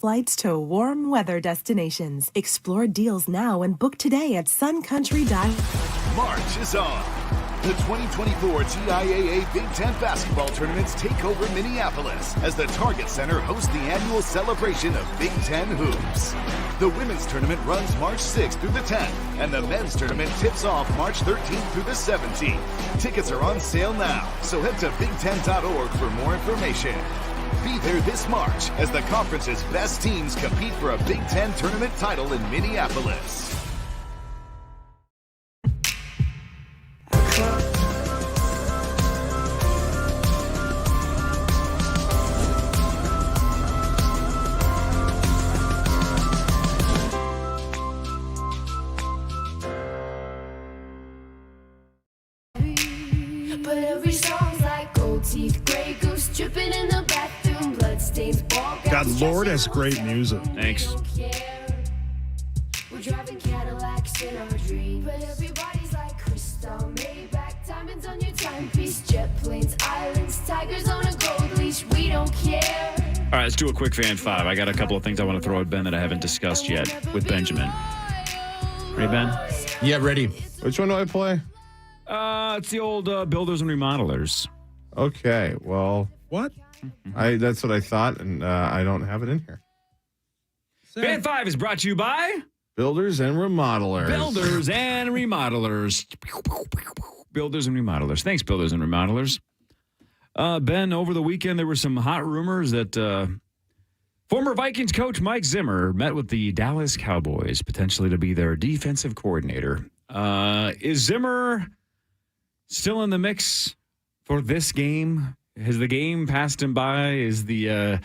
Flights to warm weather destinations. Explore deals now and book today at suncountry.com. March is on. The 2024 TIAA Big Ten basketball tournaments take over Minneapolis as the Target Center hosts the annual celebration of Big Ten hoops. The women's tournament runs March 6th through the 10th, and the men's tournament tips off March 13th through the 17th. Tickets are on sale now, so head to big10.org for more information. Be there this March as the conference's best teams compete for a Big Ten tournament title in Minneapolis. But every song's like gold teeth, gray goose dripping in the bathroom, bloodstains, ball God, Lord has great music. Thanks. We're driving Cadillacs in our dreams, but everybody's like crystal, Maybach, diamonds on your timepiece, jet planes, islands, tigers on a gold leash. We don't care. All right, let's do a quick fan five. I got a couple of things I want to throw at Ben that I haven't discussed yet with Benjamin. Ready, Ben? Yeah, ready. Which one do I play? It's the old builders and remodelers. Okay, well, What? that's what I thought, and I don't have it in here. Fan 5 is brought to you by Builders and remodelers. Builders and Remodelers. Builders and Remodelers. Thanks, Builders and Remodelers. Ben, over the weekend, there were some hot rumors that former Vikings coach Mike Zimmer met with the Dallas Cowboys, potentially to be their defensive coordinator. Is Zimmer still in the mix for this game? Has the game passed him by? Is the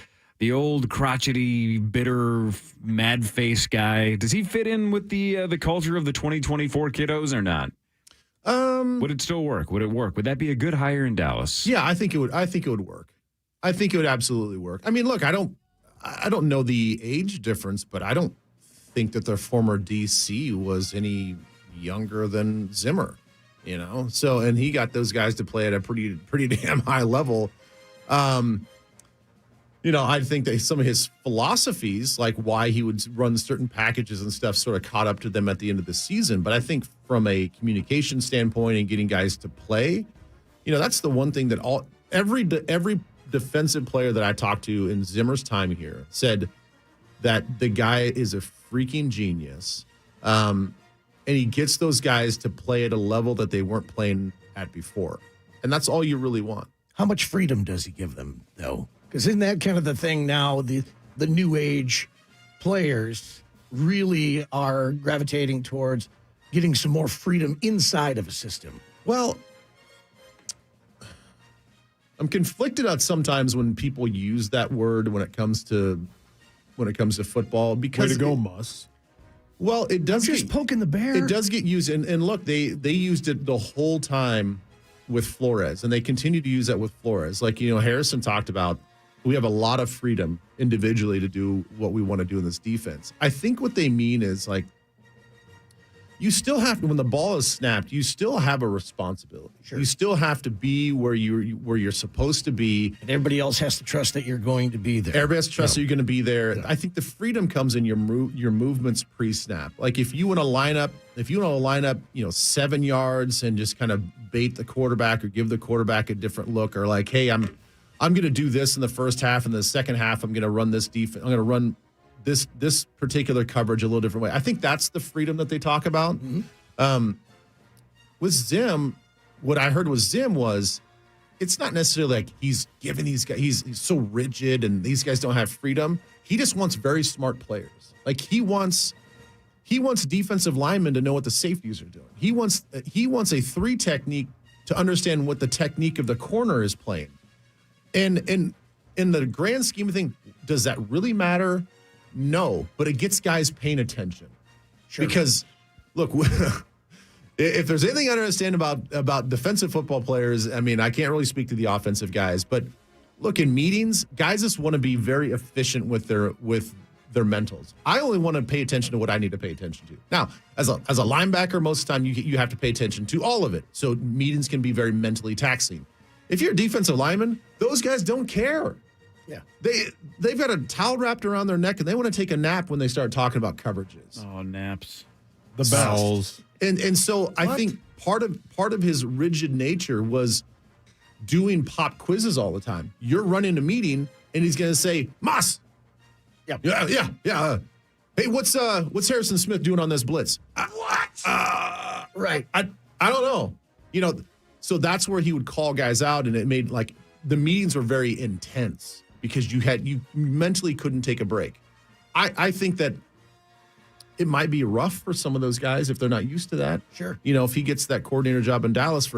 old crotchety, bitter, mad face guy, does he fit in with the culture of the 2024 kiddos or not? Would it still work? Would it work? Would that be a good hire in Dallas? Yeah, I think it would. I think it would work. I think it would absolutely work. I mean, look, I don't know the age difference, but I don't think that their former DC was any younger than Zimmer, you know? So, and he got those guys to play at a pretty damn high level. You know, I think that some of his philosophies, like why he would run certain packages and stuff, sort of caught up to them at the end of the season. But I think from a communication standpoint and getting guys to play, you know, that's the one thing that every defensive player that I talked to in Zimmer's time here said that the guy is a freaking genius. And he gets those guys to play at a level that they weren't playing at before. And that's all you really want. How much freedom does he give them, though? Because isn't that kind of the thing now? The new age players really are gravitating towards getting some more freedom inside of a system. Well, I'm conflicted on sometimes when people use that word when it comes to football. Because Way to go, Muss. Well, it does Just poking the bear. It does get used, and look, they used it the whole time with Flores, and they continue to use that with Flores. Like, you know, Harrison talked about, we have a lot of freedom individually to do what we want to do in this defense. I think what they mean is, like, you still have to, when the ball is snapped, you still have a responsibility. Sure. You still have to be where you're supposed to be. And everybody else has to trust that you're going to be there. Everybody has to trust that you're going to be there. Yeah. I think the freedom comes in your movements pre-snap. Like if you want to line up, you know, 7 yards and just kind of bait the quarterback or give the quarterback a different look, or like, hey, I'm going to do this in the first half, and the second half I'm going to run this defense. I'm going to run this particular coverage a little different way. I think that's the freedom that they talk about. Mm-hmm. With Zim, what I heard with Zim was, it's not necessarily like he's giving these guys, he's so rigid and these guys don't have freedom. He just wants very smart players. Like he wants defensive linemen to know what the safeties are doing. He wants a 3 technique to understand what the technique of the corner is playing. And in the grand scheme of things, does that really matter? No, but it gets guys paying attention. Sure. Because, look, if there's anything I understand about defensive football players, I mean, I can't really speak to the offensive guys, but look, in meetings, guys just want to be very efficient with their mentals. I only want to pay attention to what I need to pay attention to. Now, as a linebacker, most of the time you have to pay attention to all of it. So meetings can be very mentally taxing. If you're a defensive lineman, those guys don't care. Yeah. They've got a towel wrapped around their neck, and they want to take a nap when they start talking about coverages. Oh, naps. The bowels. And so I think part of his rigid nature was doing pop quizzes all the time. You're running a meeting, and he's going to say, Moss. Yeah. Hey, what's Harrison Smith doing on this blitz? Right. I don't know. So that's where he would call guys out, and it made like the meetings were very intense because you mentally couldn't take a break. I think that it might be rough for some of those guys if they're not used to that. Sure. If he gets that coordinator job in Dallas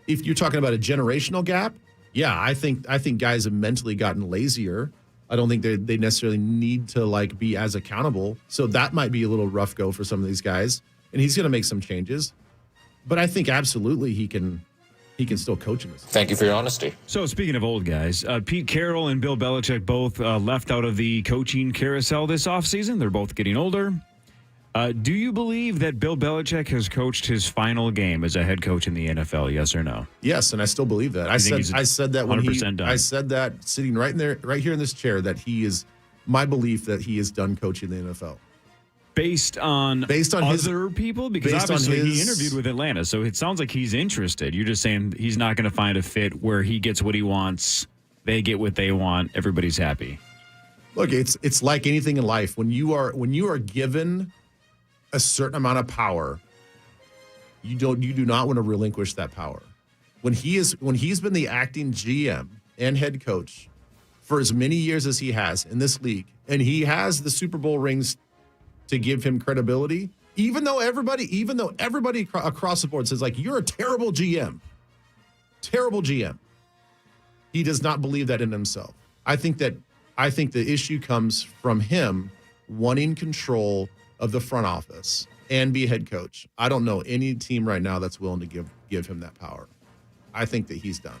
if you're talking about a generational gap, yeah, I think guys have mentally gotten lazier. I don't think they necessarily need to like be as accountable. So that might be a little rough go for some of these guys. And he's going to make some changes. But I think absolutely he can still coach in this. Thank you for your honesty. So speaking of old guys, Pete Carroll and Bill Belichick both left out of the coaching carousel this offseason. They're both getting older. Do you believe that Bill Belichick has coached his final game as a head coach in the NFL? Yes or no? Yes, and I still believe that. I said that when 100% done. I said that sitting right here in this chair that he is my belief that he is done coaching the NFL. Based on other people? Because obviously he interviewed with Atlanta, so it sounds like he's interested. You're just saying he's not going to find a fit where he gets what he wants, they get what they want, everybody's happy. Look, it's like anything in life. When you are given a certain amount of power, you do not want to relinquish that power. When he's been the acting GM and head coach for as many years as he has in this league, and he has the Super Bowl rings to give him credibility, even though everybody across the board says like you're a terrible GM. He does not believe that in himself. I think the issue comes from him wanting control of the front office and be a head coach. I don't know any team right now that's willing to give him that power. I think that he's done.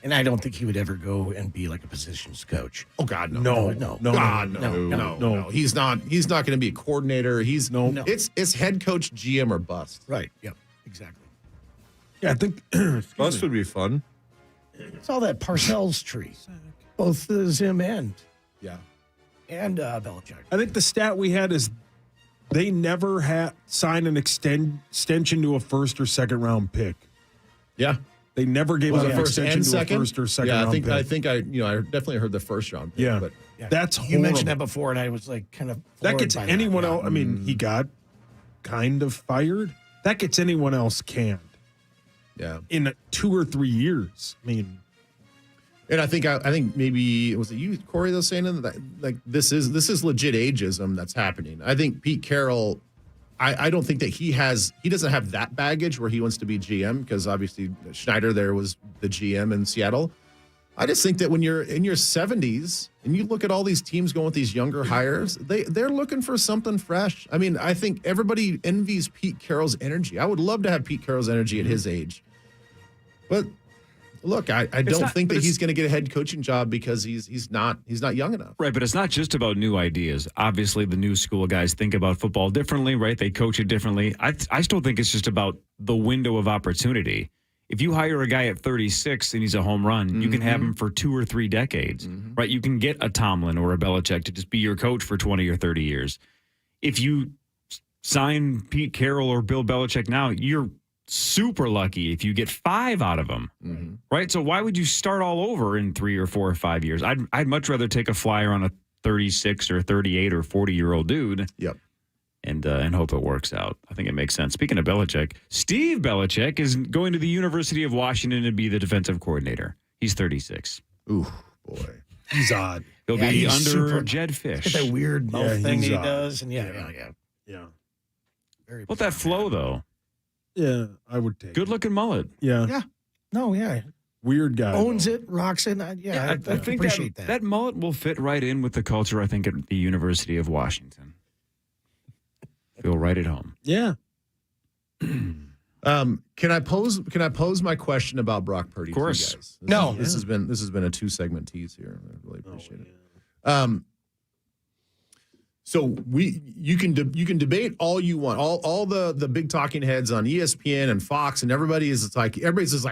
And I don't think he would ever go and be like a positions coach. Oh God, no. No. He's not going to be a coordinator. No. It's head coach, GM or bust. Right. Yep. Exactly. Yeah, I think bust would be fun. It's all that Parcells tree. Both Zim and Belichick. I think the stat we had is they never signed an extension to a first or second round pick. Yeah. They never gave out an extension to a first or second round pick. I think I definitely heard the first round pick. Yeah. But That's You horrible. mentioned that before, and I was like kind of That gets floored by anyone that. else. I mean, he got kind of fired. That gets anyone else canned. Yeah. In 2 or 3 years. I mean, and I think maybe was it you, Corey, that was saying that like this is legit ageism that's happening. I think Pete Carroll, I don't think that he doesn't have that baggage where he wants to be GM because obviously Schneider there was the GM in Seattle. I just think that when you're in your 70s and you look at all these teams going with these younger hires, they're looking for something fresh. I mean, I think everybody envies Pete Carroll's energy. I would love to have Pete Carroll's energy at his age. But look, I don't think that he's going to get a head coaching job because he's not young enough. Right, but it's not just about new ideas. Obviously, the new school guys think about football differently, right? They coach it differently. I still think it's just about the window of opportunity. If you hire a guy at 36 and he's a home run, you can have him for 2 or 3 decades, right? You can get a Tomlin or a Belichick to just be your coach for 20 or 30 years. If you sign Pete Carroll or Bill Belichick now, you're super lucky if you get 5 out of them, right? So why would you start all over in 3 or 4 or 5 years? I'd much rather take a flyer on a 36 or 38 or 40-year-old dude. Yep. And hope it works out. I think it makes sense. Speaking of Belichick, Steve Belichick is going to the University of Washington to be the defensive coordinator. He's 36. Ooh, boy. he's odd. He'll be under Jed Fish. Get that weird mouth thing he's he odd. does, and yeah. Very What that flow, though? Yeah, I would take Good looking mullet. Yeah. No, yeah. Weird guy. Owns though. it, rocks it. I think appreciate that. That mullet will fit right in with the culture, I think, at the University of Washington. Feel right at home. Yeah. Can I pose my question about Brock Purdy? Of course. To you guys? No. This has been a 2-segment tease here. I really appreciate it. So you can debate all you want, all the big talking heads on ESPN and Fox and everybody's just like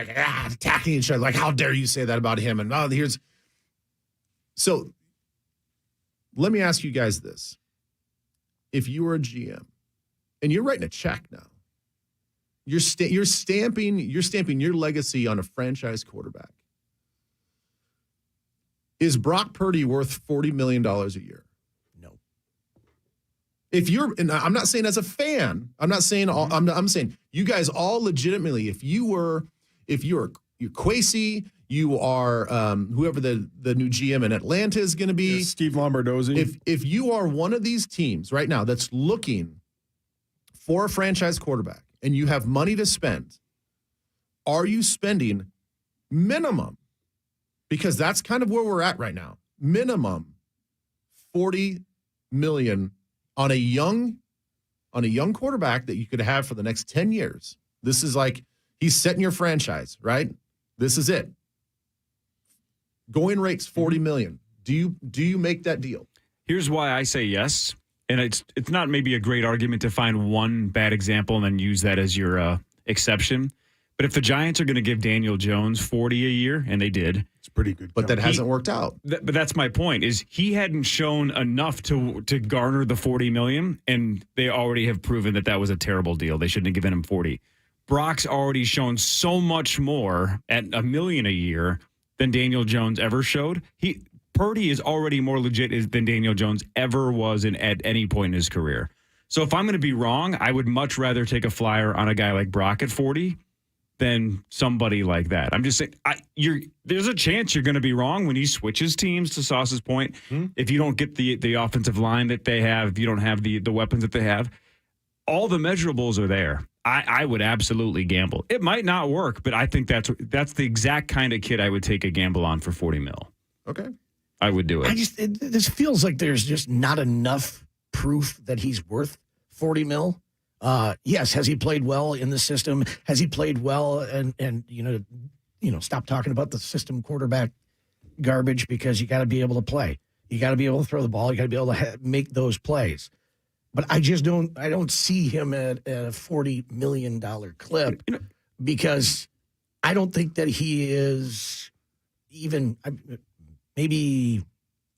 attacking each other, like how dare you say that about him? And so let me ask you guys this: if you were a GM and you're writing a check now, you're stamping your legacy on a franchise quarterback. Is Brock Purdy worth $40 million a year? If you're, and I'm not saying as a fan, I'm not saying all, I'm saying you guys all legitimately, if you're Kwesi, you are whoever the new GM in Atlanta is going to be, Steve Lombardozzi. If you are one of these teams right now that's looking for a franchise quarterback and you have money to spend, are you spending minimum? Because that's kind of where we're at right now. Minimum $40 million on a young quarterback that you could have for the next 10 years. This is like he's setting your franchise, right? This is it. Going rate's $40 million. Do you make that deal? Here's why I say yes. And it's not maybe a great argument to find one bad example and then use that as your exception. But if the Giants are going to give Daniel Jones $40 a year, and they did, it's pretty good. But that hasn't worked out. But that's my point, is he hadn't shown enough to garner the $40 million, and they already have proven that was a terrible deal. They shouldn't have given him 40. Brock's already shown so much more at $1 million a year than Daniel Jones ever showed. Purdy is already more legit than Daniel Jones ever was at any point in his career. So if I'm going to be wrong, I would much rather take a flyer on a guy like Brock at 40 than somebody like that. I'm just saying, there's a chance you're going to be wrong when he switches teams, to Sauce's point. If you don't get the offensive line that they have, if you don't have the weapons that they have, all the measurables are there. I would absolutely gamble. It might not work, but I think that's the exact kind of kid I would take a gamble on for $40 million. Okay. I would do it. This feels like there's just not enough proof that he's worth $40 million. Yes, has he played well in the system? Has he played well? And stop talking about the system quarterback garbage, because you got to be able to play. You got to be able to throw the ball. You got to be able to make those plays. But I don't see him at a $40 million clip, because I don't think that he is even maybe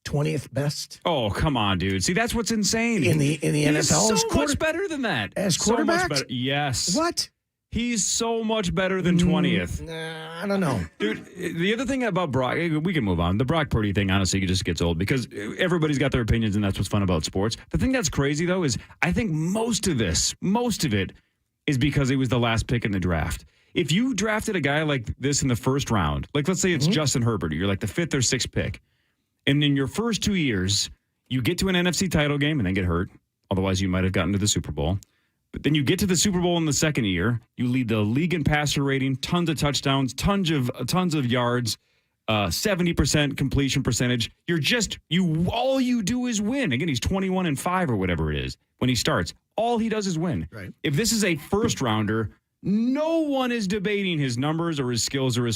20th best. Oh, come on, dude. See, that's what's insane. In the NFL. He's so much better than that. As quarterback? So much better. Yes. What? He's so much better than 20th. Nah, I don't know. Dude, the other thing about Brock, we can move on. The Brock Purdy thing, honestly, just gets old because everybody's got their opinions, and that's what's fun about sports. The thing that's crazy, though, is I think most of it is because he was the last pick in the draft. If you drafted a guy like this in the first round, like let's say it's Justin Herbert, you're like the 5th or 6th pick, and in your first 2 years, you get to an NFC title game and then get hurt. Otherwise, you might have gotten to the Super Bowl. But then you get to the Super Bowl in the second year. You lead the league in passer rating, tons of touchdowns, tons of yards, 70% completion percentage. All you do is win. Again, he's 21-5 or whatever it is when he starts. All he does is win. Right. If this is a first rounder, no one is debating his numbers or his skills or his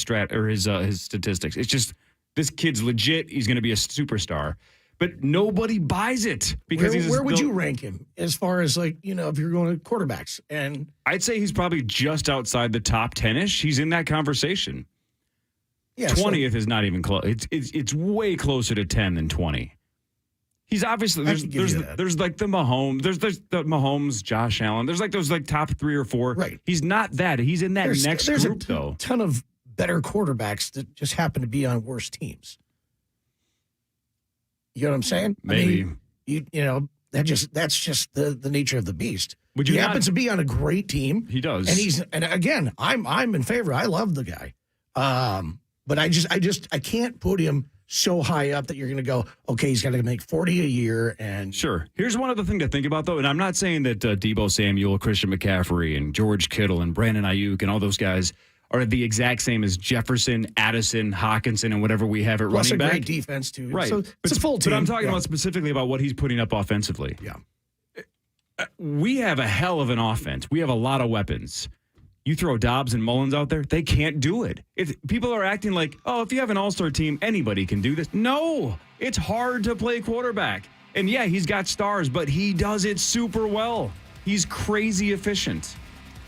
statistics. It's just this kid's legit. He's going to be a superstar. But nobody buys it because where would you rank him as far as if you're going to quarterbacks? And I'd say he's probably just outside the top 10-ish. He's in that conversation. Yeah, 20th is not even close. It's way closer to 10 than 20. He's obviously there's like the Mahomes, there's the Mahomes, Josh Allen. There's like those top 3 or 4. Right. He's not that. He's in that next group though. There's a ton of better quarterbacks that just happen to be on worse teams. You know what I'm saying? Maybe. I mean, that's just the nature of the beast. He happens to be on a great team. He does. And again, I'm in favor. I love the guy. But I can't put him so high up that you're going to go, okay, he's got to make 40 a year. And sure. Here's one other thing to think about, though, and I'm not saying that Deebo Samuel, Christian McCaffrey, and George Kittle, and Brandon Ayuk, and all those guys are the exact same as Jefferson, Addison, Hawkinson, and whatever we have at running back. Plus a great defense, too. Right. So it's a full team. But I'm talking about specifically about what he's putting up offensively. Yeah. We have a hell of an offense. We have a lot of weapons. You throw Dobbs and Mullins out there, they can't do it. If people are acting like, if you have an all-star team, anybody can do this. No, it's hard to play quarterback. And yeah, he's got stars, but he does it super well. He's crazy efficient.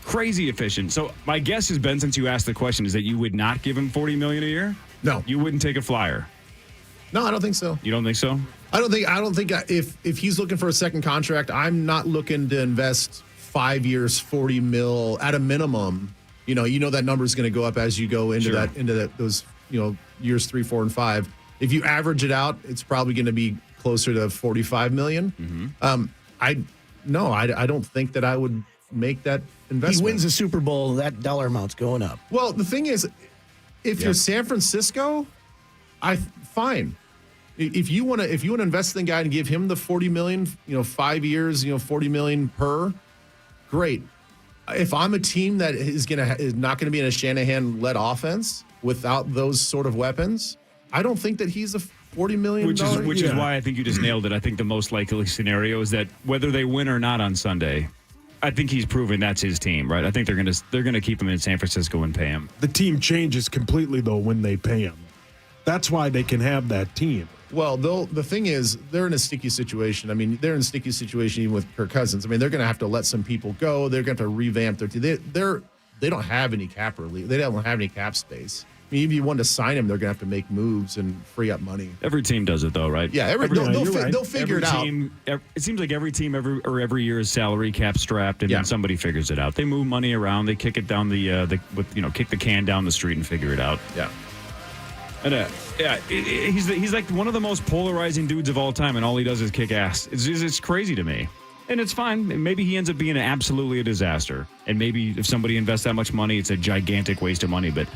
Crazy efficient. So my guess has been, since you asked the question, is that you would not give him $40 million a year? No. You wouldn't take a flyer? No, I don't think so. You don't think so? I don't think if he's looking for a second contract, I'm not looking to invest 5 years, 40 mil at a minimum. You know that number is going to go up as you go into those years 3, 4, and 5. If you average it out, it's probably going to be closer to 45 million. Mm-hmm. I don't think that I would make that investment. He wins the Super Bowl, that dollar amount's going up. Well, the thing is, if you're San Francisco, fine. If you want to invest in the guy and give him the 40 million, 5 years, 40 million per, great. If I'm a team that is not going to be in a Shanahan-led offense without those sort of weapons, I don't think that he's a $40 million. Which is why I think you just nailed it. I think the most likely scenario is that whether they win or not on Sunday, I think he's proven that's his team, right? I think they're gonna keep him in San Francisco and pay him. The team changes completely though when they pay him. That's why they can have that team. Well, the thing is, they're in a sticky situation. I mean, they're in a sticky situation even with Kirk Cousins. I mean, they're going to have to let some people go. They're going to have to revamp their team. They don't have any cap relief. They don't have any cap space. I mean, if you want to sign him, they're going to have to make moves and free up money. Every team does it, though, right? Yeah, they'll figure it out. It seems like every team every year is salary cap strapped, and then somebody figures it out. They move money around. They kick it down kick the can down the street and figure it out. Yeah. And he's like one of the most polarizing dudes of all time, and all he does is kick ass. It's crazy to me. And it's fine. Maybe he ends up being absolutely a disaster. And maybe if somebody invests that much money, it's a gigantic waste of money. But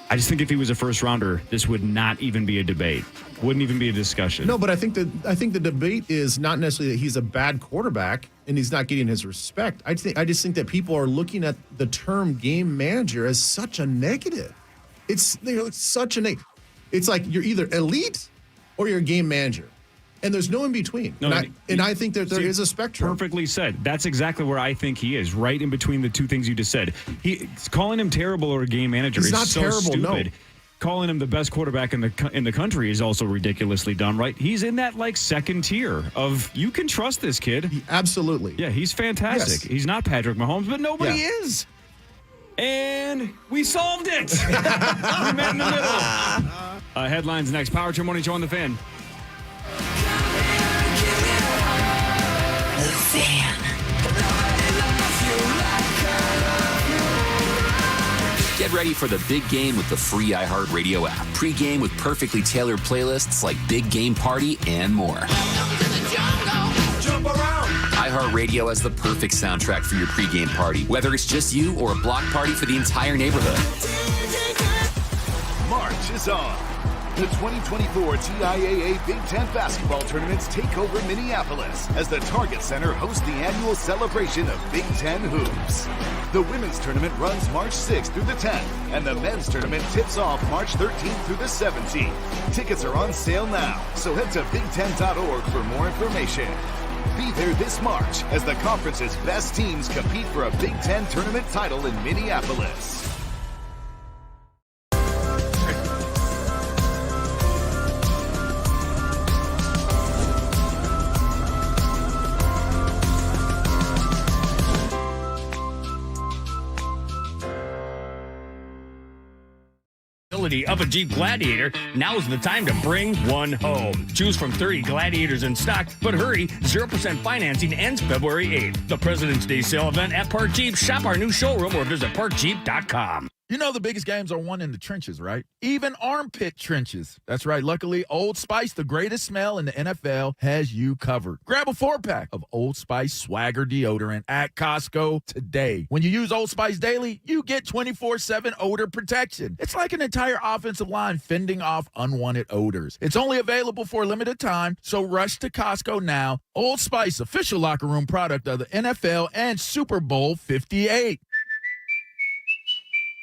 I just think if he was a first rounder, this would not even be a debate. Wouldn't even be a discussion. No, but I think the debate is not necessarily that he's a bad quarterback and he's not getting his respect. I just think that people are looking at the term game manager as such a negative. It's such a negative. It's like you're either elite or you're a game manager. And there's no in between. No, I think that there is a spectrum. Perfectly said. That's exactly where I think he is, right in between the two things you just said. Calling him terrible or a game manager is not so terrible, stupid. no. Calling him the best quarterback in the country is also ridiculously dumb, right? He's in that second tier of you can trust this kid. Absolutely. Yeah, he's fantastic. Yes. He's not Patrick Mahomes, but nobody is. And we solved it. We met in the middle. Headlines next. Power Trip Morning Show on the Fan. The Fan. Get ready for the big game with the free iHeartRadio app. Pre-game with perfectly tailored playlists like Big Game Party and more. iHeartRadio has the perfect soundtrack for your pre-game party, whether it's just you or a block party for the entire neighborhood. March is on. The 2024 TIAA Big Ten basketball tournaments take over Minneapolis as the Target Center hosts the annual celebration of Big Ten hoops. The women's tournament runs March 6th through the 10th, and the men's tournament tips off March 13th through the 17th. Tickets are on sale now, so head to big10.org for more information. Be there this March as the conference's best teams compete for a Big Ten tournament title in Minneapolis. Of a Jeep Gladiator, now's the time to bring one home. Choose from 30 Gladiators in stock, but hurry, 0% financing ends February 8th. The President's Day sale event at Park Jeep. Shop our new showroom or visit parkjeep.com. You know the biggest games are won in the trenches, right? Even armpit trenches. That's right. Luckily, Old Spice, the greatest smell in the NFL, has you covered. Grab a 4-pack of Old Spice Swagger deodorant at Costco today. When you use Old Spice daily, you get 24/7 odor protection. It's like an entire offensive line fending off unwanted odors. It's only available for a limited time, so rush to Costco now. Old Spice, official locker room product of the NFL and Super Bowl 58.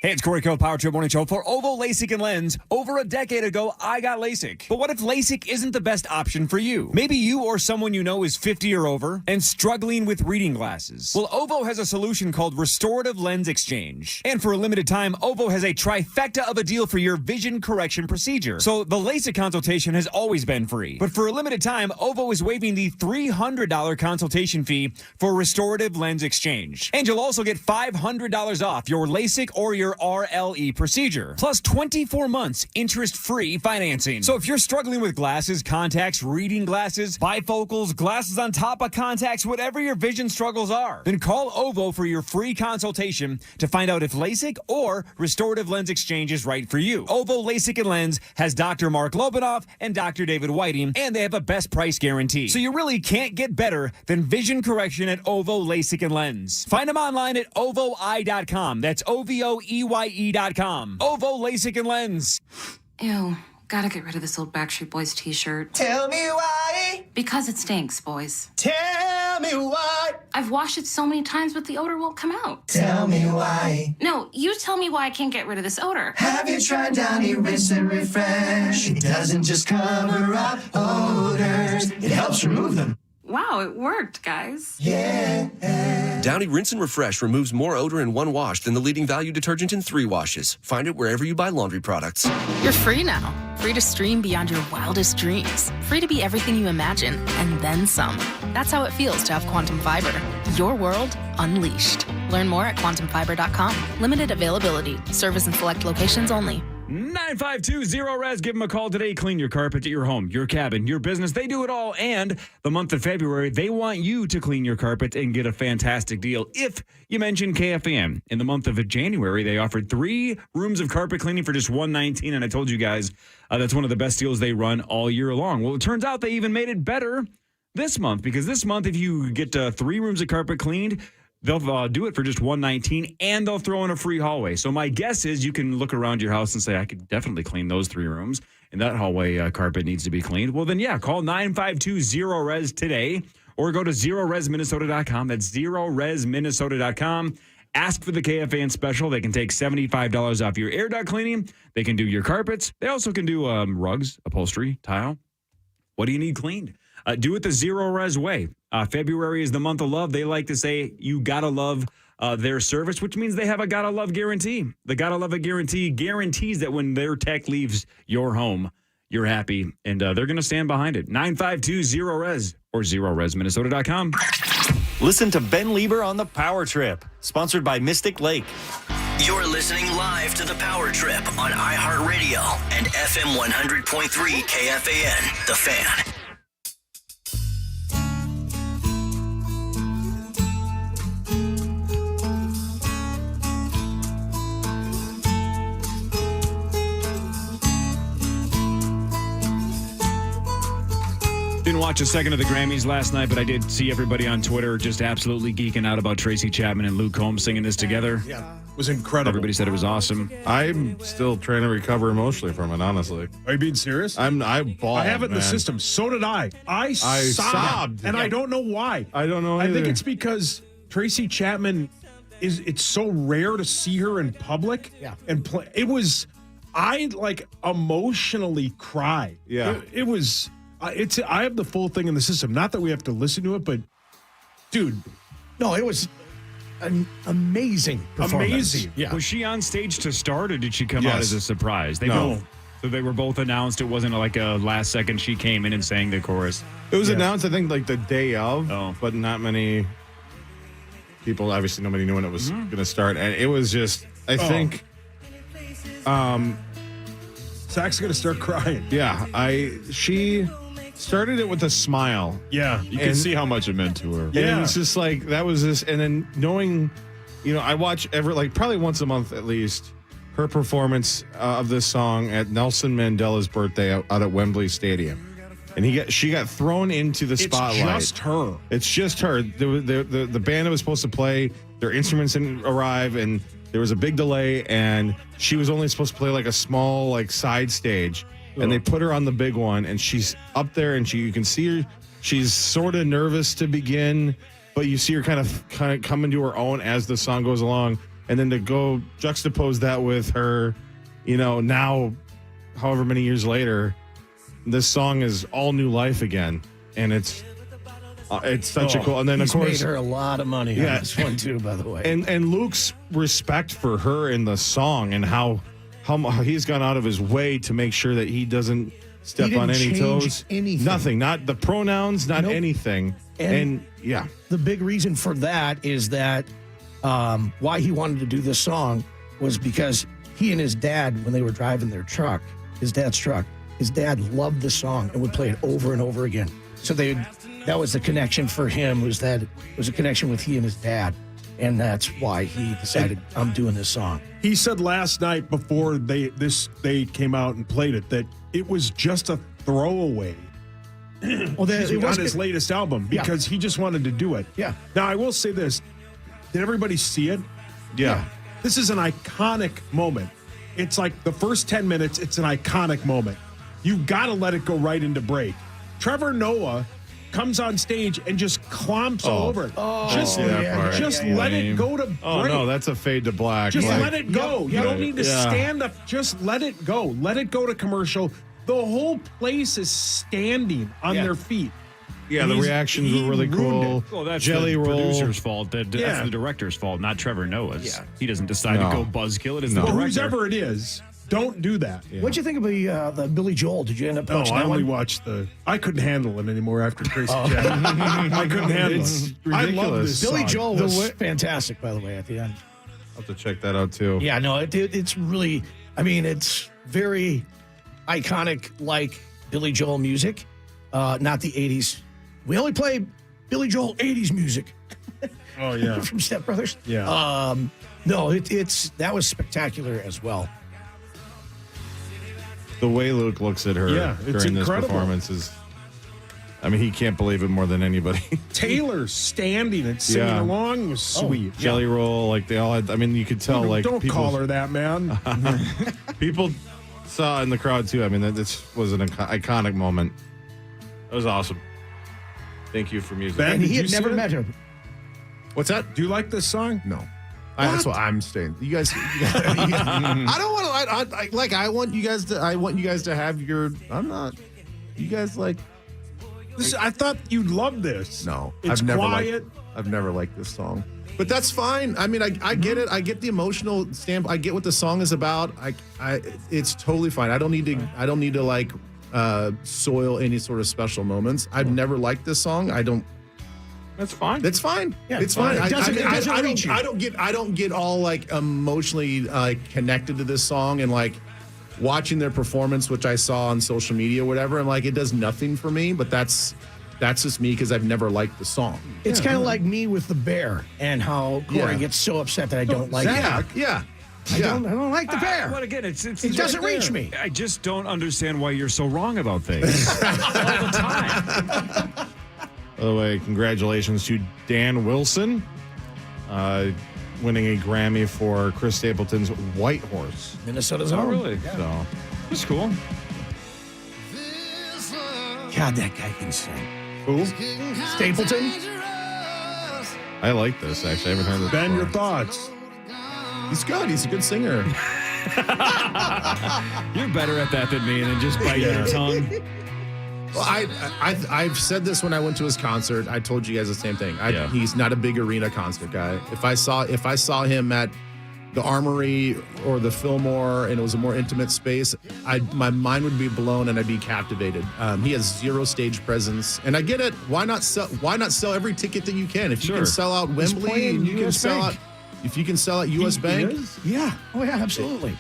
Hey, it's Corey Cole, Power Trip Morning Show. For Ovo LASIK and Lens, over a decade ago, I got LASIK. But what if LASIK isn't the best option for you? Maybe you or someone you know is 50 or over and struggling with reading glasses. Well, Ovo has a solution called Restorative Lens Exchange. And for a limited time, Ovo has a trifecta of a deal for your vision correction procedure. So the LASIK consultation has always been free. But for a limited time, Ovo is waiving the $300 consultation fee for Restorative Lens Exchange. And you'll also get $500 off your LASIK or your RLE procedure, plus 24 months interest-free financing. So if you're struggling with glasses, contacts, reading glasses, bifocals, glasses on top of contacts, whatever your vision struggles are, then call Ovo for your free consultation to find out if LASIK or Restorative Lens Exchange is right for you. Ovo LASIK and Lens has Dr. Mark Lobanoff and Dr. David Whiting, and they have a best price guarantee. So you really can't get better than vision correction at Ovo LASIK and Lens. Find them online at ovoi.com. That's OVOEYE.com. Ovo LASIK and Lens. Ew, gotta get rid of this old Backstreet Boys t-shirt. Tell me why. Because it stinks, boys. Tell me why. I've washed it so many times, but the odor won't come out. Tell me why. No, you tell me why I can't get rid of this odor. Have you tried Downey Rinse and Refresh? It doesn't just cover up odors, it helps remove them. Wow, it worked, guys. Yeah. Downey Rinse and Refresh removes more odor in one wash than the leading value detergent in 3 washes. Find it wherever you buy laundry products. You're free now. Free to stream beyond your wildest dreams. Free to be everything you imagine, and then some. That's how it feels to have Quantum Fiber. Your world unleashed. Learn more at quantumfiber.com. Limited availability. Service in select locations only. 9520-RES. Give them a call today. Clean your carpet at your home, your cabin, your business. They do it all. And the month of February, they want you to clean your carpet and get a fantastic deal if you mention KFAN. In the month of January, they offered 3 rooms of carpet cleaning for just $119. And I told you guys that's one of the best deals they run all year long. Well, it turns out they even made it better this month, because this month, if you get 3 rooms of carpet cleaned, they'll do it for just $119, and they'll throw in a free hallway. So my guess is you can look around your house and say, I could definitely clean those 3 rooms, and that hallway carpet needs to be cleaned. Well, then, yeah, call 952-0RES today, or go to zeroresminnesota.com. That's zeroresminnesota.com. Ask for the KFAN special. They can take $75 off your air duct cleaning. They can do your carpets. They also can do rugs, upholstery, tile. What do you need cleaned? Do it the Zero Res way. February is the month of love. They like to say you got to love their service, which means they have a got to love guarantee. The got to love it guarantee guarantees that when their tech leaves your home, you're happy, and they're going to stand behind it. 952-0RES or zeroresminnesota.com. Listen to Ben Lieber on The Power Trip, sponsored by Mystic Lake. You're listening live to The Power Trip on iHeartRadio and FM 100.3 KFAN, The Fan. Didn't watch a second of the Grammys last night, but I did see everybody on Twitter just absolutely geeking out about Tracy Chapman and Luke Combs singing this together. Yeah, it was incredible. Everybody said it was awesome. I'm still trying to recover emotionally from it, honestly. Are you being serious? I bawled, I have it in the man. system. So did I. I sobbed. And I don't know why. I don't know either. I think it's because Tracy Chapman it's so rare to see her in public. Yeah. And play. I emotionally cried. Yeah. It was. I have the full thing in the system. Not that we have to listen to it, but dude, no, it was an amazing performance. Amazing. Yeah. Was she on stage to start, or did she come out Yes. as a surprise? No. So they were both announced. It wasn't like a last second she came in and sang the chorus. It was announced, I think, like the day of, but not many people, obviously nobody knew when it was going to start. And it was just, I think, Zach's going to start crying. Yeah. She started it with a smile. Yeah. You can see how much it meant to her. Yeah. And it's just like, that was this. And then knowing, I watch probably once a month at least, her performance of this song at Nelson Mandela's birthday out at Wembley Stadium. And she got thrown into the spotlight. It's just her. It's just her. The band that was supposed to play, their instruments didn't arrive, and there was a big delay, and she was only supposed to play like a small side stage. And they put her on the big one, and she's up there, and you can see her. She's sort of nervous to begin, but you see her kind of come into her own as the song goes along. And then to go juxtapose that with her, now, however many years later, this song is all new life again. And it's such a cool. And then, of course, made her a lot of money on this one, too, by the way. And Luke's respect for her in the song and how he's gone out of his way to make sure that he doesn't step on any toes. Anything. Nothing. Not the pronouns, not anything. And yeah. The big reason for that is that why he wanted to do this song was because he and his dad, when they were driving their truck, his dad's truck, his dad loved the song and would play it over and over again. So that was the connection for him, was that it was a connection with he and his dad. And that's why he decided, I'm doing this song. He said last night before they came out and played it that it was just a throwaway on his latest album because he just wanted to do it. Yeah. Now, I will say this. Did everybody see it? Yeah. This is an iconic moment. It's like the first 10 minutes, it's an iconic moment. You got to let it go right into break. Trevor Noah comes on stage and just clomps all over it. Just let it go to break. Oh, no, that's a fade to black. Just let it go. You don't need to stand up. Just let it go. Let it go to commercial. The whole place is standing on their feet. Yeah, the reactions were really cool. Well, that's Jelly the roll. producer's fault. That's the director's fault, not Trevor Noah's. Yeah. He doesn't decide to go buzzkill. It is the Well, director. whoever it is, don't do that. Yeah. What'd you think of the Billy Joel? Did you end up watching I that only one? watched I couldn't handle it anymore after Tracy Chapman. I couldn't handle it. I love this Billy song. Joel was fantastic, by the way, at the end. I'll have to check that out, too. Yeah, no, it's really, it's very iconic, like Billy Joel music, not the 80s. We only play Billy Joel 80s music. Oh, yeah. From Step Brothers. Yeah. No, that was spectacular as well. The way Luke looks at her during this performance is, he can't believe it more than anybody. Taylor standing and singing along was sweet. Jelly roll, like they all had, you could tell, Don't call her that, man. People saw in the crowd, too. This was an iconic moment. It was awesome. Thank you for music. Ben, And did he you had see never it? met her. What's that? Do you like this song? No. That's why I'm staying. You guys. I don't want to. I want you guys to. I want you guys to have your. I'm not. You guys like. I thought you'd love this. No, It's quiet. I've never liked this song, but that's fine. I get it. I get the emotional stamp. I get what the song is about. It's totally fine. I don't need to soil any sort of special moments. I've never liked this song. I don't. That's fine. It's fine. Yeah, it's fine. it doesn't reach you. I don't get all emotionally connected to this song and watching their performance, which I saw on social media or whatever. And it does nothing for me. But that's just me because I've never liked the song. It's kind of like me with the bear and how Corey gets so upset that I don't like it. Yeah. I don't like the bear. But again, it doesn't reach me. I just don't understand why you're so wrong about things all the time. By the way, congratulations to Dan Wilson, winning a Grammy for Chris Stapleton's White Horse. Minnesota's Oh, own. really? Yeah. So That's cool. God, that guy can sing. Who? Stapleton? I like this, actually. I haven't heard this Ben, before. your thoughts? He's good. He's a good singer. You're better at that than me, and then just bite your tongue. Well, I've said this when I went to his concert. I told you guys the same thing. He's not a big arena concert guy. If I saw him at the Armory or the Fillmore and it was a more intimate space, my mind would be blown and I'd be captivated. He has zero stage presence, and I get it. Why not sell every ticket that you can? If you can sell out Wembley, and you can sell out. If you can sell at U.S. Bank, yeah. Oh yeah, absolutely.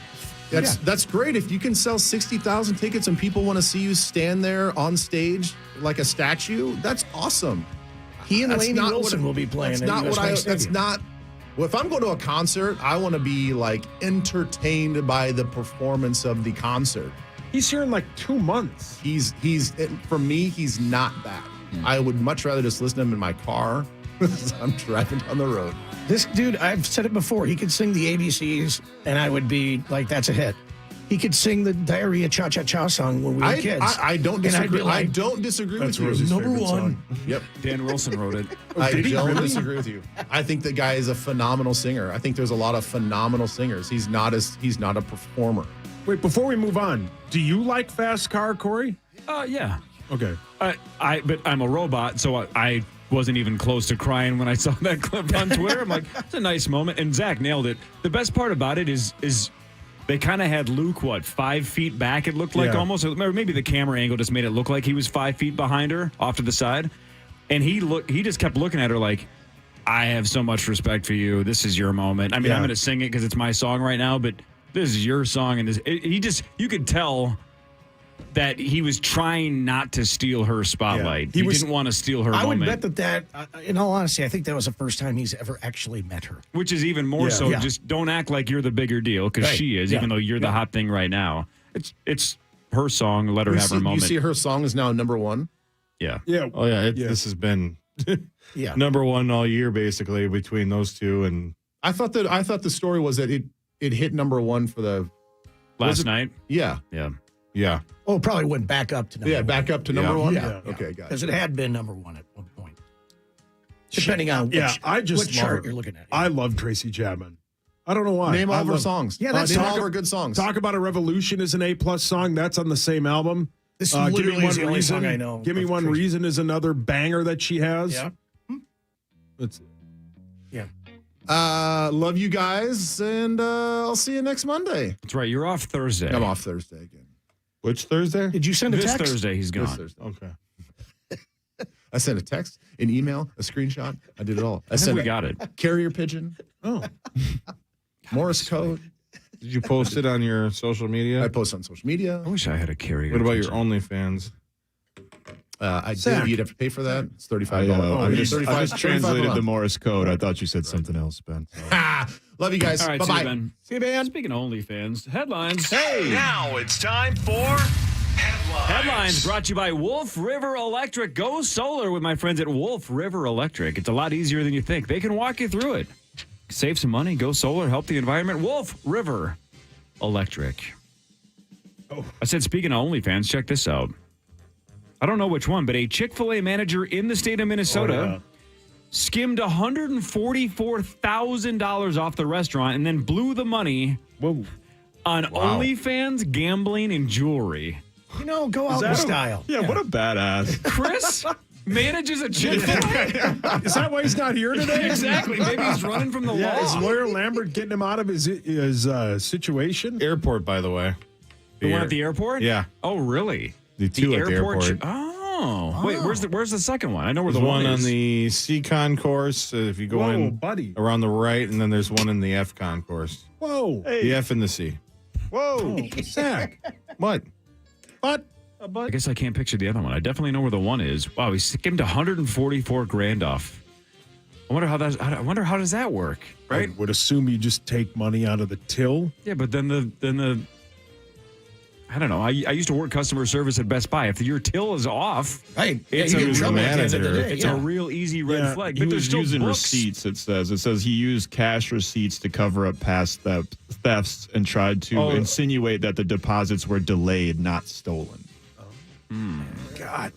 That's great. If you can sell 60,000 tickets and people want to see you stand there on stage like a statue, that's awesome. He and Lainey Wilson will be playing. That's not what I. That's not. Well, if I'm going to a concert, I want to be entertained by the performance of the concert. He's here in 2 months. He's for me, he's not that. I would much rather just listen to him in my car as I'm driving down the road. This dude, I've said it before, he could sing the ABCs, and I would be like, that's a hit. He could sing the Diarrhea Cha-Cha-Cha song when we were kids. I don't And I'd be disagree. like, I don't disagree That's with you. Rosie's Number favorite one. song. Yep. Dan Wilson wrote it. I Did he don't really? disagree with you. I think the guy is a phenomenal singer. I think there's a lot of phenomenal singers. He's not a performer. Wait, before we move on, do you like Fast Car, Corey? Yeah. Okay. But I'm a robot, so I wasn't even close to crying when I saw that clip on Twitter. I'm like, it's a nice moment. And Zach nailed it. The best part about it is they kind of had Luke, 5 feet back, it looked like almost. Or maybe the camera angle just made it look like he was 5 feet behind her off to the side. And he just kept looking at her like, I have so much respect for you. This is your moment. I mean, I'm going to sing it because it's my song right now, but this is your song. And you could tell that he was trying not to steal her spotlight. He didn't want to steal her moment. I would bet in all honesty, I think that was the first time he's ever actually met her. Which is even more so. Just don't act like you're the bigger deal, because she is, even though you're the hot thing right now. It's her song. Let her have her moment. You see her song is now number one? Yeah. Yeah. Oh, yeah. This has been number one all year, basically, between those two. And I thought the story was that it hit number one for the last night. Yeah. Yeah. Oh, it probably went back up to number one. back up to number one? Yeah. Okay, got it. Because it had been number one at one point. Depending on I just what love chart her. you're looking at. I love Tracy Chapman. I don't know why. Name all of her songs. Yeah, that's name all of her good songs. Talk About a Revolution is an A+ song. That's on the same album. This Give Me literally One is the only Reason. song I know. Give Me of One Tracy. Reason is another banger that she has. Yeah. Let's love you guys, and I'll see you next Monday. That's right. You're off Thursday. I'm off Thursday again. Which Thursday? Did you send a This text? Thursday, he's This gone. Thursday. Okay. I sent a text, an email, a screenshot. I did it all. I think we got it. Carrier pigeon. Oh. Morse code. Did you post it on your social media? I post on social media. I wish I had a carrier. What about your pigeon. OnlyFans? I Zach. did. You'd have to pay for that. It's $35. I just 35 translated the $35. Morse code. I thought you said something else, Ben. Love you guys. All right, Bye see you, bye. Ben. See you, man. Speaking of OnlyFans, headlines. Hey. Now it's time for Headlines brought to you by Wolf River Electric. Go solar with my friends at Wolf River Electric. It's a lot easier than you think. They can walk you through it. Save some money, go solar, help the environment. Wolf River Electric. I said, speaking of OnlyFans, check this out. I don't know which one, but a Chick-fil-A manager in the state of Minnesota skimmed $144,000 off the restaurant and then blew the money on OnlyFans, gambling, and jewelry. You know, go out in style. Yeah, what a badass. Chris manages a Chick-fil-A. Is that why he's not here today? Exactly. Maybe he's running from the law. Is lawyer Lambert getting him out of his situation? Airport, by the way. The one at the airport? Yeah. Oh, really? The two at the airport. Oh. Wait, where's the second one? I know where There's the one is. on the C-Con course. If you go in buddy. around the right, and then there's one in the F-Con course. Whoa. The F and the C. Whoa. Zach. What? But I guess I can't picture the other one. I definitely know where the one is. Wow, he skimmed $144,000 off. I wonder how does that work, right? I would assume you just take money out of the till. Yeah, but then the I don't know. I used to work customer service at Best Buy. If your till is off, right? It's you a get in trouble at the end of the day. It's a real easy red flag. He But there's was still using books. receipts, it says he used cash receipts to cover up past thefts and tried to insinuate that the deposits were delayed, not stolen. God,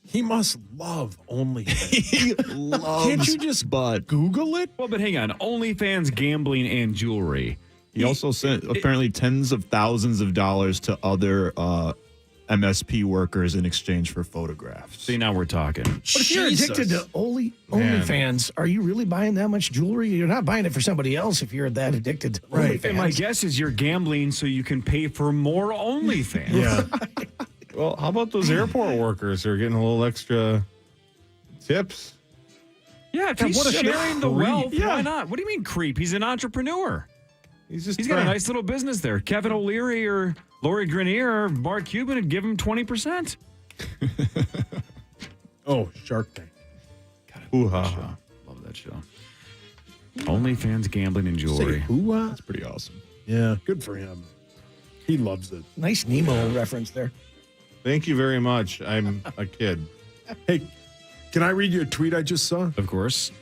he must love OnlyFans. He loves Can't you just Google it? Well, but hang on. OnlyFans, gambling, and jewelry. He also sent apparently tens of thousands of dollars to other MSP workers in exchange for photographs. See, now we're talking. But if you're addicted to OnlyFans, are you really buying that much jewelry? You're not buying it for somebody else if you're that addicted to OnlyFans. And my guess is you're gambling so you can pay for more OnlyFans. Yeah. Well, how about those airport workers who are getting a little extra tips? Yeah, if God, he's what a sharing the creep. wealth, Yeah. why not? What do you mean creep? He's an entrepreneur. He's got a nice little business there. Kevin O'Leary or Lori Grenier or Mark Cuban would give him 20%. Oh, Shark Tank. Ooh-ha. Love that show. OnlyFans, gambling, and jewelry. That's pretty awesome. Yeah, good for him. He loves it. Nice Nemo reference there. Thank you very much. I'm a kid. Hey, can I read you a tweet I just saw? Of course.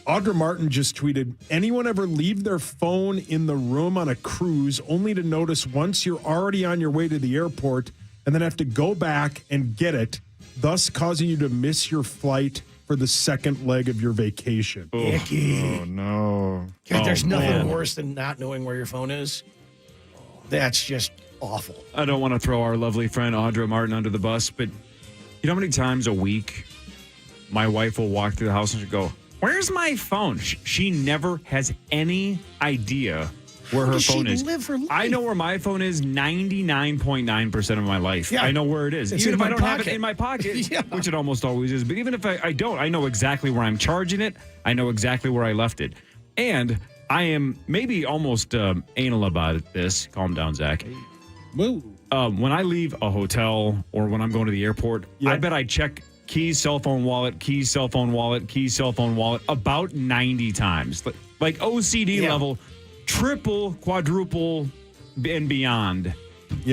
Audra Martin just tweeted, anyone ever leave their phone in the room on a cruise only to notice once you're already on your way to the airport and then have to go back and get it, thus causing you to miss your flight for the second leg of your vacation? Icky. Oh, no. God, there's nothing man. worse than not knowing where your phone is. That's just awful. I don't want to throw our lovely friend Audra Martin under the bus, but you know how many times a week my wife will walk through the house and she'll go, where's my phone? She never has any idea where her phone is. Live her life? I know where my phone is 99.9% of my life. Yeah. I know where it is. It's Even in if I my don't have it pocket. in my pocket, Yeah. which it almost always is. But even if I don't, I know exactly where I'm charging it. I know exactly where I left it. And I am maybe almost anal about this. Calm down, Zach. Woo. When I leave a hotel or when I'm going to the airport, I bet I check keys, cell phone, wallet, keys, cell phone, wallet, keys, cell phone, wallet about 90 times. Like OCD level, triple, quadruple, and beyond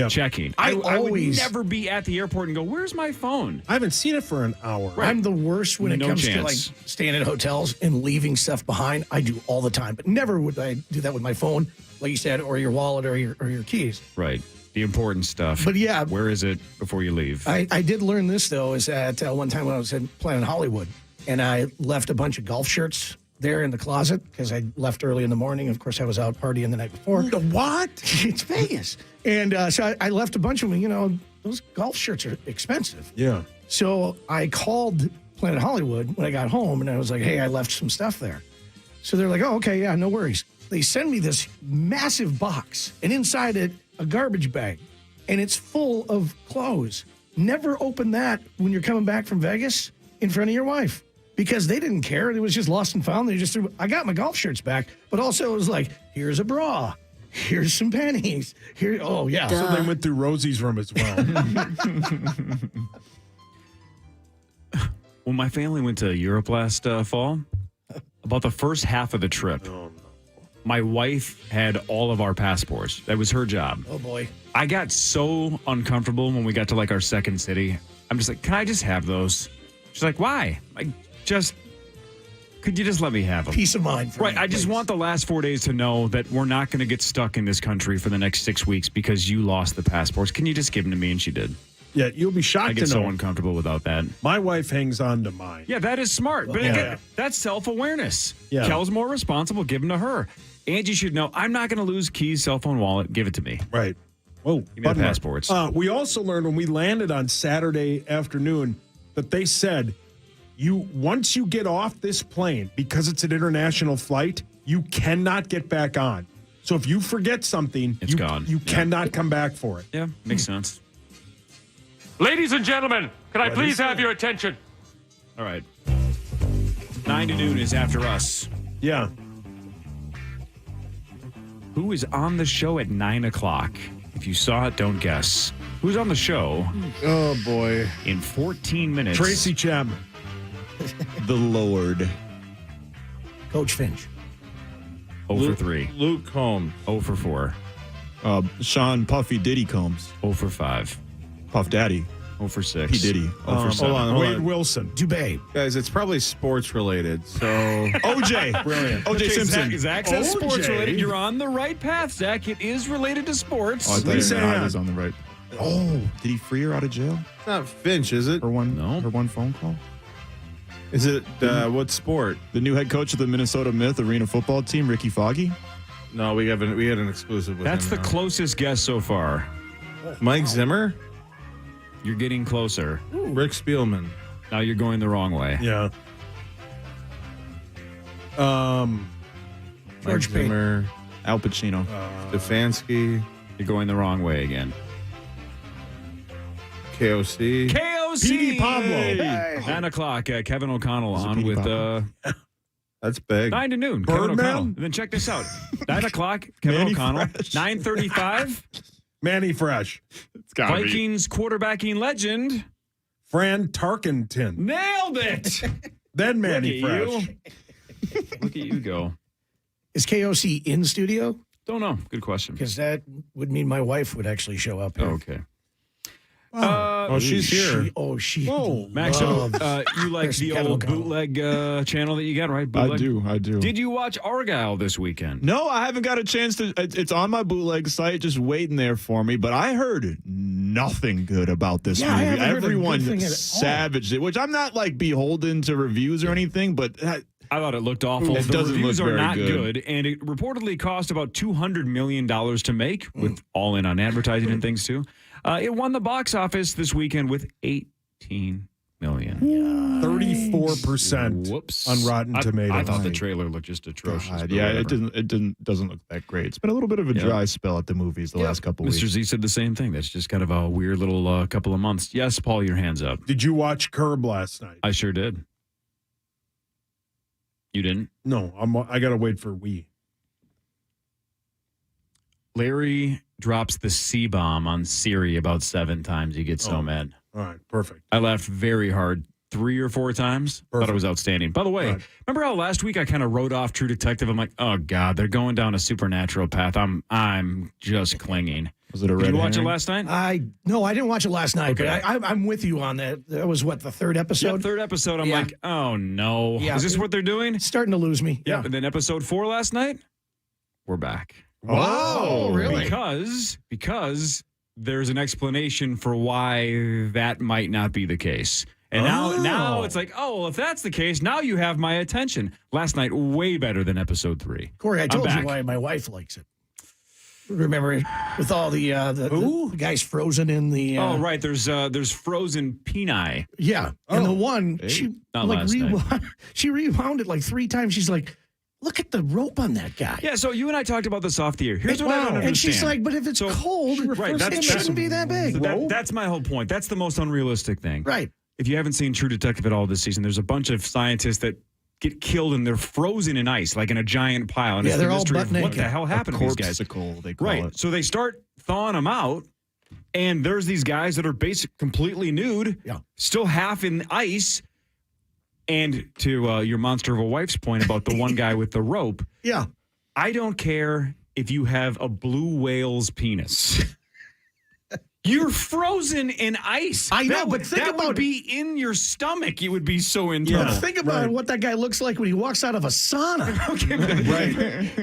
checking. I would always- never be at the airport and go, where's my phone? I haven't seen it for an hour. I'm the worst when it No comes chance. to like staying at hotels and leaving stuff behind. I do all the time, but never would I do that with my phone, like you said, or your wallet or your keys. Right. The important stuff. But yeah. Where is it before you leave? I did learn this, though, is at one time when I was in Planet Hollywood, and I left a bunch of golf shirts there in the closet because I left early in the morning. Of course, I was out partying the night before. What? It's Vegas. And so I left a bunch of them. You know, those golf shirts are expensive. Yeah. So I called Planet Hollywood when I got home, and I was like, hey, I left some stuff there. So they're like, oh, okay, yeah, no worries. They send me this massive box, and inside it, a garbage bag, and it's full of clothes. Never open that when you're coming back from Vegas in front of your wife because they didn't care. It was just lost and found. They just threw, I got my golf shirts back, but also it was like, here's a bra. Here's some panties. Here, oh, yeah. So they went through Rosie's room as well. When my family went to Europe last fall, about the first half of the trip, my wife had all of our passports. That was her job. Oh, boy. I got so uncomfortable when we got to like our second city. I'm just like, can I just have those? She's like, why? Could you just let me have them? Peace of mind. For Right. me, I just please. want the last 4 days to know that we're not going to get stuck in this country for the next 6 weeks because you lost the passports. Can you just give them to me? And she did. Yeah, you'll be shocked I get to so know. uncomfortable without that. My wife hangs on to mine. Yeah, that is smart. But Yeah. again, that's self-awareness. Yeah. Kel's more responsible. Give them to her. Angie should know, I'm not going to lose keys, cell phone, wallet. Give it to me. Right. Whoa. Give me the passports. We also learned when we landed on Saturday afternoon that they said once you get off this plane, because it's an international flight, you cannot get back on. So if you forget something, It's gone. You cannot come back for it. Yeah, makes sense. Ladies and gentlemen, can I please have your attention? All right. 9 to noon is after us. Yeah. Who is on the show at 9 o'clock? If you saw it, don't guess. Who's on the show? Oh, boy. In 14 minutes. Tracy Chapman. The Lord. Coach Finch. 0 for 3. Luke Combs. 0 for 4. Sean Puffy Diddy Combs. 0 for 5. Puff Daddy. 0 for 6. P. Diddy. 0 for 7. Hold on. Wade Wilson. Dubé. Guys, it's probably sports related. So OJ. Brilliant. OJ Simpson. Zach says OJ. sports related. You're on the right path, Zach. It is related to sports. Oh, I thought Lisa I Ann. was on the right. Oh, did he free her out of jail? It's not Finch, is it? No. Her one phone call? Is it what sport? The new head coach of the Minnesota Myth Arena football team, Ricky Foggy? No, we had an exclusive with That's him the now. closest guess so far. Mike Zimmer? You're getting closer. Rick Spielman. Now you're going the wrong way. Yeah. Mike George Payton. Zimmer. Al Pacino. Stefanski. You're going the wrong way again. KOC. KOC. P.D. Pablo. Hey. 9 o'clock. Kevin O'Connell Is it on P.D. with Pablo? That's big. 9 to noon. Kevin Birdman? O'Connell. And then check this out. 9 o'clock. Kevin Manny O'Connell. Fresh. 9:35. Manny Fresh. It's gotta be. Vikings quarterbacking legend. Fran Tarkenton. Nailed it. Then Manny Look at Fresh. you. Look at you go. Is KOC in studio? Don't know. Good question. Because that would mean my wife would actually show up here. Okay. she's here. She. Whoa, Max, loves you like Chris the Kevin old O'Connell. bootleg channel that you got, right? Bootleg? I do. Did you watch Argyle this weekend? No, I haven't got a chance to. It's on my bootleg site, just waiting there for me. But I heard nothing good about this Yeah, I movie. haven't heard a good Everyone thing at all. savaged it, which I'm not like beholden to reviews or anything, but I thought it looked awful. It The doesn't reviews look are very not good. good, and it reportedly cost about $200 million to make, with all in on advertising and things too. It won the box office this weekend with $18 million. 34% Whoops. on Rotten Tomatoes. I thought the trailer looked just atrocious. God, but yeah, whatever. it doesn't look that great. It's been a little bit of a dry spell at the movies the last couple Mr. weeks. Z said the same thing. That's just kind of a weird little couple of months. Yes, Paul, your hands up. Did you watch Curb last night? I sure did. You didn't? No, I got to wait for we. Larry drops the C-bomb on Siri about 7 times. He gets so mad. All right, perfect. I laughed very hard 3 or 4 times. Thought it was outstanding. By the way, remember how last week I kind of wrote off True Detective? I'm like, oh God, they're going down a supernatural path. I'm just clinging. Was it a Did red you watch it herring? last night? I didn't watch it last night, Okay. but I'm with you on that. That was what, the third episode? Yeah, third episode. I'm Yeah. like, oh no. Yeah. Is this what they're doing? Starting to lose me. Yeah. And then episode 4 last night, we're back. Oh, really? Because there's an explanation for why that might not be the case. And now it's like, oh, well, if that's the case, now you have my attention. Last night, way better than episode 3. Corey, I told I'm you back. why my wife likes it. Remember, with all the guys frozen in the... Oh, right. There's frozen peni. Yeah. And the one, she Not like last night. she rewound it like 3 times. She's like, look at the rope on that guy. Yeah, so you and I talked about this off the air. Here's what I don't understand. And she's like, but if it's cold, it shouldn't be that big. That's my whole point. That's the most unrealistic thing. Right. If you haven't seen True Detective at all this season, there's a bunch of scientists that get killed and they're frozen in ice, like in a giant pile. And Yeah, it's they're the all mystery butt of what naked. the hell happened to these guys. Corpsicle, they call Right. it. So they start thawing them out, and there's these guys that are completely nude, still half in ice. And to your monster of a wife's point about the one guy with the rope, yeah, I don't care if you have a blue whale's penis. You're frozen in ice. I know, but think that about would be in your stomach. It would be so internal. Think about what that guy looks like when he walks out of a sauna.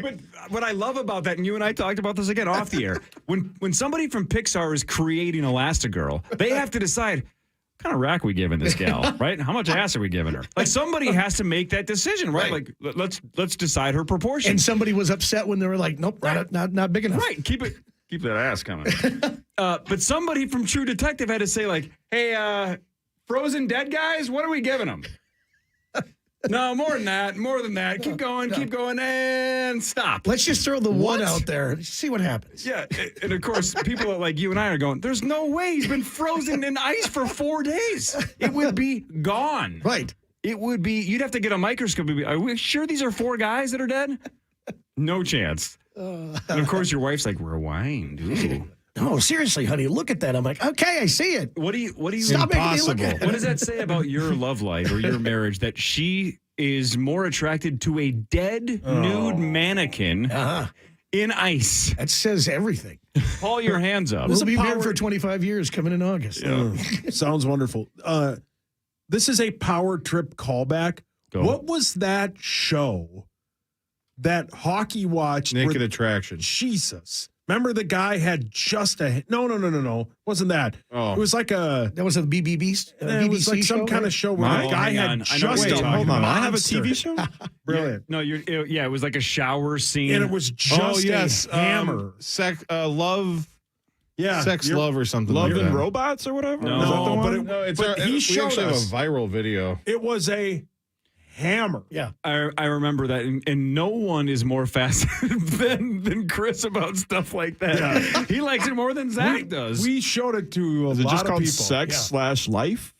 But what I love about that, and you and I talked about this again off the air, when somebody from Pixar is creating Elastigirl, they have to decide what kind of rack we giving this gal, right? How much ass are we giving her? Like somebody has to make that decision, right? Like let's decide her proportion. And somebody was upset when they were like, nope, not big enough. Right, keep that ass coming. But somebody from True Detective had to say, like, hey, frozen dead guys, what are we giving them? No, more than that. Keep going, and stop. Let's just throw the one out there and see what happens. Yeah, and of course, people like you and I are going, there's no way he's been frozen in ice for 4 days. It would be gone. Right. It would be, you'd have to get a microscope. Are we sure these are 4 guys that are dead? No chance. And of course, your wife's like, rewind. Ooh. No, seriously, honey, look at that. I'm like, okay, I see it. What do you Stop making me look at it. What does that say about your love life or your marriage that she is more attracted to a dead nude mannequin in ice? That says everything. Paul, your hands up. We'll be here for 25 years coming in August. Sounds wonderful. This is a power trip callback. What was that show that Hockey watched? Naked Attraction. Jesus. Remember the guy had just a... No. Wasn't that. Oh. It was like a... That was a BBC It was like some kind of show where the guy had just a... Hold on. I have a monster. TV show? Brilliant. No, it was like a shower scene. And it was just a hammer. Love... Yeah. Sex, love, or something Love like and that. Robots or whatever? No. Is that the one? But he we showed actually us. have a viral video. It was a hammer. Yeah. I remember that, and no one is more fascinated than Chris about stuff like that. Yeah. He likes it more than Zach does. We showed it to a Is it lot just of called people. Sex/Life?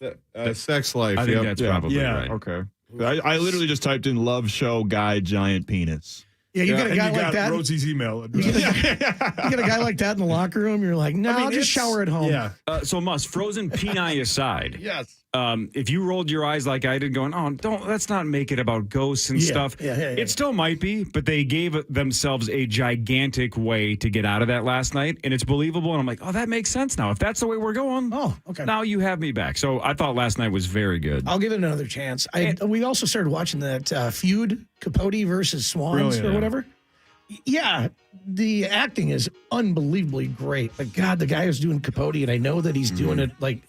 Sex life. I think yep. that's probably Yeah. right. Okay. I literally just typed in love show guy giant penis. Yeah, you got a And guy you like got that. Rosie's email address. You get a guy like that in the locker room. You're like, no, I'll just shower at home. Yeah. So, Mus, frozen peni aside. Yes. if you rolled your eyes like I did, going, "Oh, let's not make it about ghosts and stuff." It still might be, but they gave themselves a gigantic way to get out of that last night, and it's believable. And I'm like, "Oh, that makes sense now. If that's the way we're going, okay. Now you have me back." So I thought last night was very good. I'll give it another chance. We also started watching that feud, Capote versus Swans or whatever. Yeah, the acting is unbelievably great. But God, the guy who's doing Capote, and I know that he's doing it like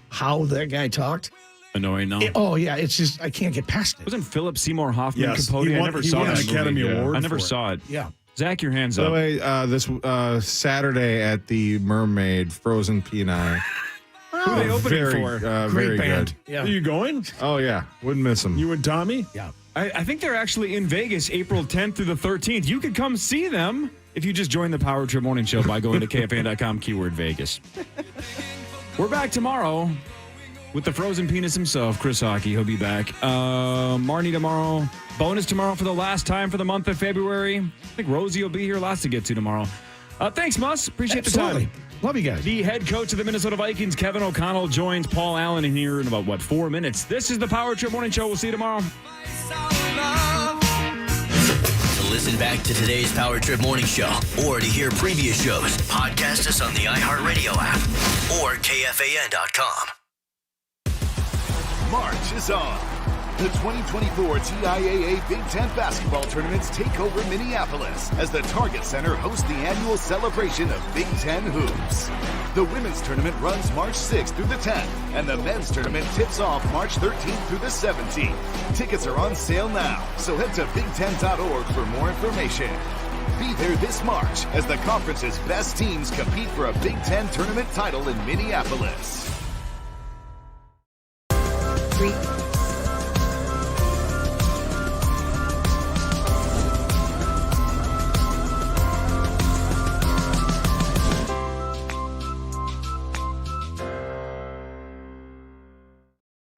how that guy talked. Annoying, no? It's just, I can't get past it. Wasn't Philip Seymour Hoffman Yes, Capote? I never saw an that Academy movie. Award. I never for saw it. Yeah. Zach, your hands By up. the way, this Saturday at the Mermaid, Frozen P&I. Who are they opening for? Very band. good. Yeah. Are you going? Oh, yeah. Wouldn't miss them. You and Tommy? Yeah. I think they're actually in Vegas April 10th through the 13th. You could come see them if you just join the Power Trip Morning Show by going to KFAN.com, keyword Vegas. We're back tomorrow with the frozen penis himself, Chris Hockey. He'll be back. Marnie tomorrow. Bonus tomorrow for the last time for the month of February. I think Rosie will be here. Lots to get to tomorrow. Thanks, Muss. Appreciate the time. Love you guys. The head coach of the Minnesota Vikings, Kevin O'Connell, joins Paul Allen in here in about, 4 minutes. This is the Power Trip Morning Show. We'll see you tomorrow. To listen back to today's Power Trip Morning Show or to hear previous shows, podcast us on the iHeartRadio app or KFAN.com. March is on. The 2024 TIAA Big Ten basketball tournaments take over Minneapolis as the Target Center hosts the annual celebration of Big Ten hoops. The women's tournament runs March 6th through the 10th, and the men's tournament tips off March 13th through the 17th. Tickets are on sale now, so head to big10.org for more information. Be there this March as the conference's best teams compete for a Big Ten tournament title in Minneapolis.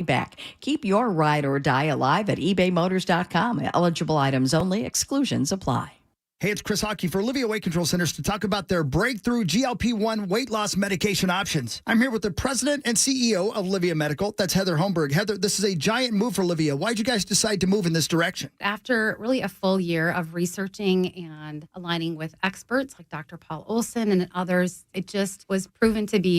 Back. Keep your ride or die alive at ebaymotors.com. Eligible items only. Exclusions apply. Hey, it's Chris Hockey for Olivia Weight Control Centers to talk about their breakthrough GLP-1 weight loss medication options. I'm here with the president and CEO of Olivia Medical. That's Heather Holmberg. Heather, this is a giant move for Olivia. Why'd you guys decide to move in this direction? After really a full year of researching and aligning with experts like Dr. Paul Olson and others, it just was proven to be